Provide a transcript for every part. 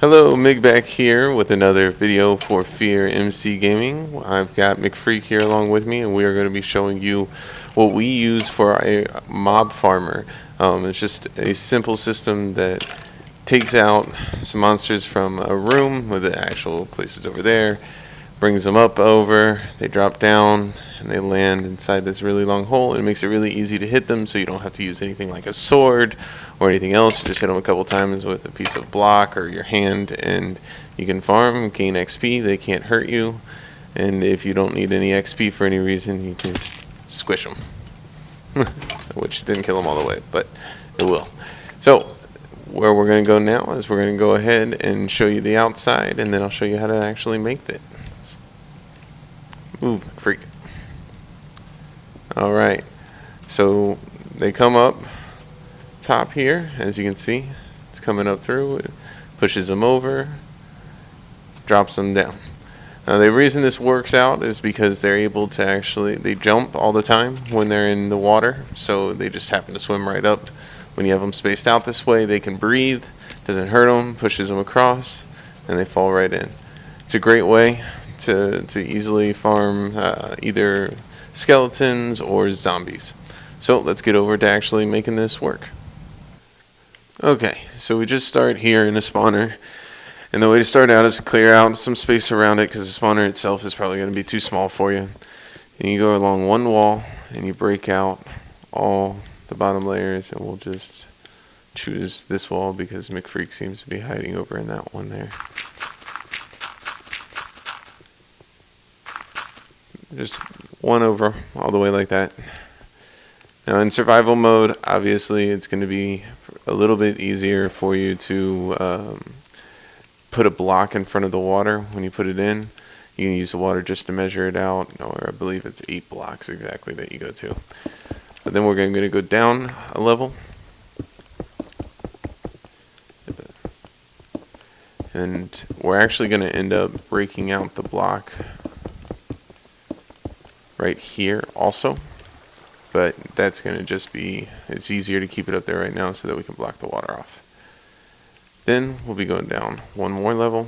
Hello, Mig back here with another video for Fear MC Gaming. I've got McFreak here along with me, and we are going to be showing you what we use for a mob farmer. It's just a simple system that takes out some monsters from a room with the actual places over there, brings them up over, they drop down, and they land inside this really long hole, and it makes it really easy to hit them, so you don't have to use anything like a sword or anything else. You just hit them a couple times with a piece of block or your hand, and you can farm, gain XP. They can't hurt you, and if you don't need any XP for any reason, you can just squish them. Which didn't kill them all the way, but it will. So where we're going to go now is we're going to go ahead and show you the outside, and then I'll show you how to actually make it. Move, freak. Alright, so they come up top here, as you can see. It's coming up through, it pushes them over, drops them down. Now the reason this works out is because they're able to they jump all the time when they're in the water, so they just happen to swim right up. When you have them spaced out this way, they can breathe, doesn't hurt them, pushes them across, and they fall right in. It's a great way to easily farm either skeletons or zombies. So let's get over to actually making this work. Okay, so we just start here in a spawner, and the way to start out is to clear out some space around it, because the spawner itself is probably going to be too small for you. And you go along one wall and you break out all the bottom layers, and we'll just choose this wall because McFreak seems to be hiding over in that one there. Just one over all the way like that. Now in survival mode, obviously it's going to be a little bit easier for you to put a block in front of the water when you put it in. You can use the water just to measure it out, or I believe it's 8 blocks exactly that you go to. But then we're going to go down a level. And we're actually going to end up breaking out the block right here also, but that's going to just be, it's easier to keep it up there right now so that we can block the water off. Then we'll be going down one more level,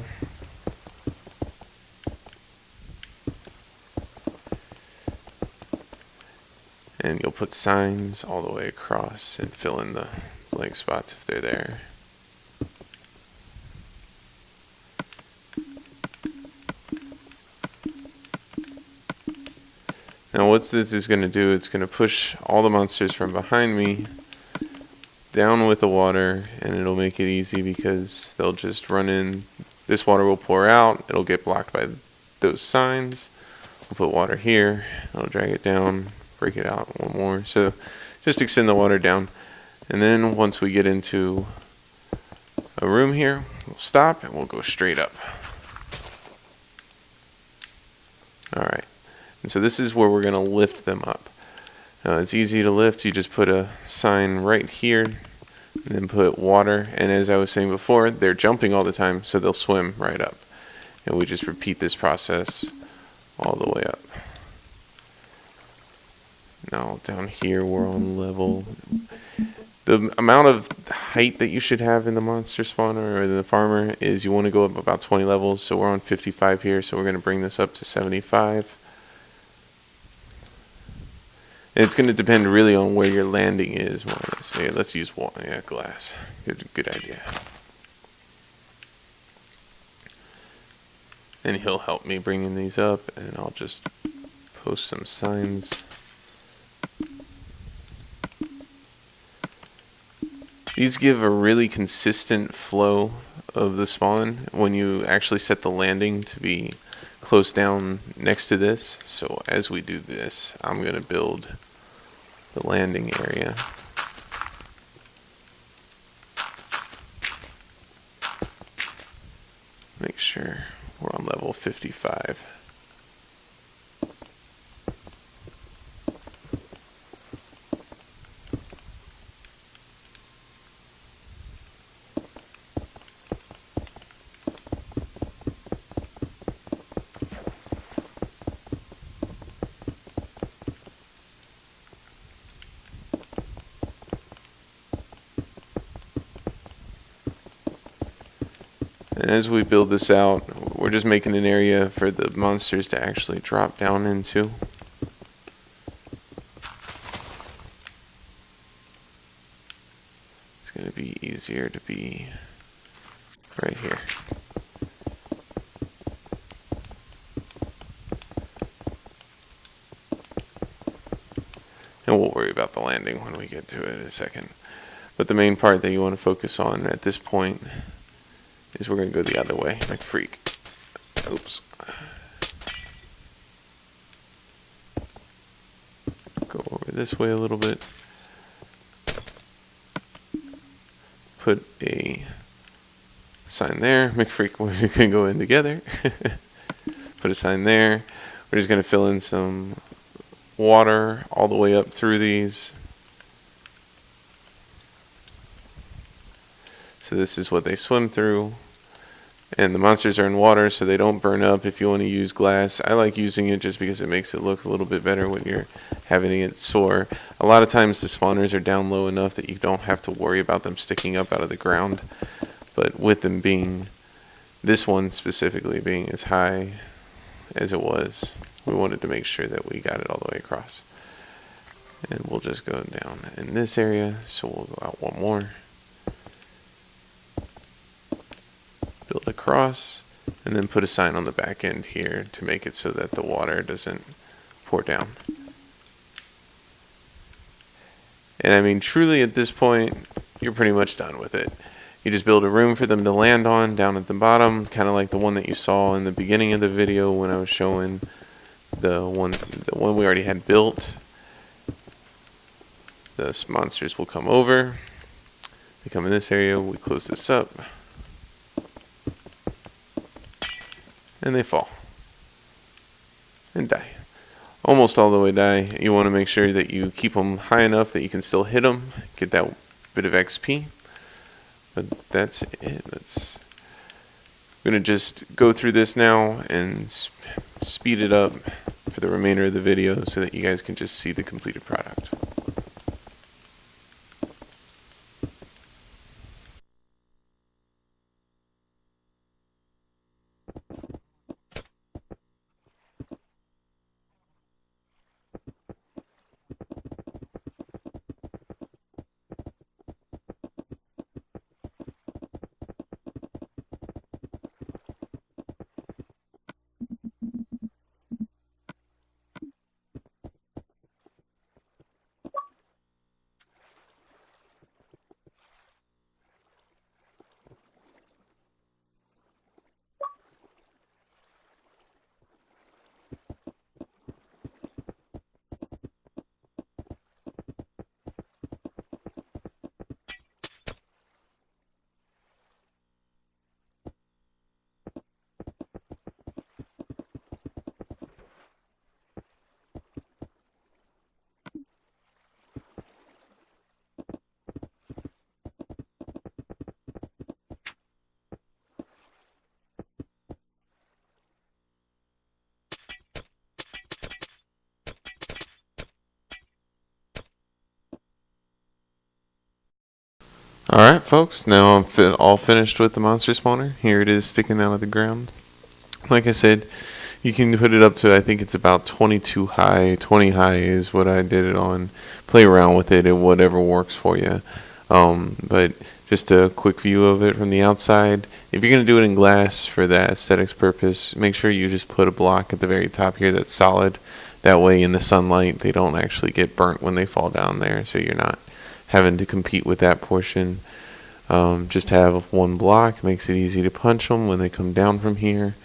and you'll put signs all the way across and fill in the blank spots if they're there. Now what this is going to do, it's going to push all the monsters from behind me down with the water, and it'll make it easy because they'll just run in. This water will pour out, it'll get blocked by those signs. We'll put water here, it'll drag it down, break it out one more. So just extend the water down, and then once we get into a room here, we'll stop and we'll go straight up. Alright. And so this is where we're going to lift them up. It's easy to lift. You just put a sign right here and then put water. And as I was saying before, they're jumping all the time, so they'll swim right up. And we just repeat this process all the way up. Now down here we're on level. The amount of height that you should have in the monster spawner or the farmer is you want to go up about 20 levels. So we're on 55 here, so we're going to bring this up to 75. It's going to depend really on where your landing is. Well, let's use water. Yeah, glass. Good idea. And he'll help me bringing these up, and I'll just post some signs. These give a really consistent flow of the spawn when you actually set the landing to be close down next to this. So as we do this, I'm going to build the landing area. Make sure we're on level 55. And as we build this out, we're just making an area for the monsters to actually drop down into. It's going to be easier to be right here. And we'll worry about the landing when we get to it in a second. But the main part that you want to focus on at this point is we're going to go the other way, like freak. Oops. Go over this way a little bit. Put a sign there. McFreak, we're just going to go in together. Put a sign there. We're just going to fill in some water all the way up through these. So this is what they swim through. And the monsters are in water, so they don't burn up. If you want to use glass, I like using it just because it makes it look a little bit better when you're having it soar. A lot of times the spawners are down low enough that you don't have to worry about them sticking up out of the ground. But with them being, this one specifically being as high as it was, we wanted to make sure that we got it all the way across. And we'll just go down in this area, so we'll go out one more. Build across, and then put a sign on the back end here to make it so that the water doesn't pour down. And I mean, truly at this point, you're pretty much done with it. You just build a room for them to land on down at the bottom, kind of like the one that you saw in the beginning of the video when I was showing the one we already had built. The monsters will come over. They come in this area, we close this up. And they fall and die. Almost all the way die. You want to make sure that you keep them high enough that you can still hit them, get that bit of XP. But that's it. I'm going to just go through this now and speed it up for the remainder of the video so that you guys can just see the completed product. Alright folks, now I'm all finished with the monster spawner. Here it is sticking out of the ground. Like I said, you can put it up to, I think it's about 22 high. 20 high is what I did it on. Play around with it and whatever works for you. But just a quick view of it from the outside. If you're going to do it in glass for that aesthetics purpose, make sure you just put a block at the very top here that's solid. That way in the sunlight they don't actually get burnt when they fall down there, so you're not having to compete with that portion. Just have one block, makes it easy to punch them when they come down from here.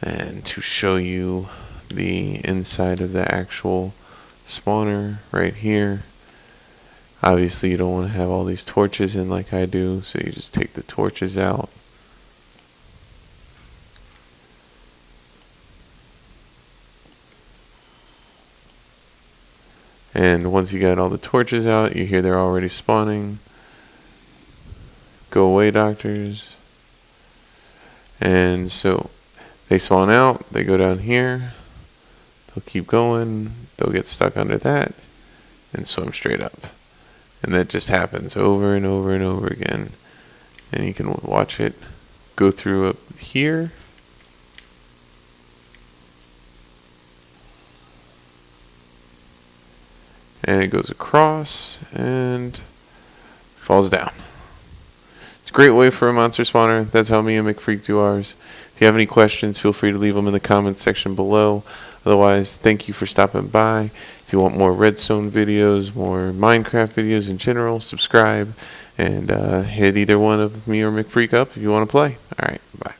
And to show you the inside of the actual spawner right here, obviously you don't want to have all these torches in like I do, so you just take the torches out. And once you got all the torches out, you hear they're already spawning. Go away, doctors. And so they spawn out, they go down here, they'll keep going, they'll get stuck under that, and swim straight up. And that just happens over and over and over again. And you can watch it go through up here. And it goes across and falls down. It's a great way for a monster spawner. That's how me and McFreak do ours. If you have any questions, feel free to leave them in the comments section below. Otherwise, thank you for stopping by. If you want more Redstone videos, more Minecraft videos in general, subscribe and hit either one of me or McFreak up if you want to play. Alright, bye.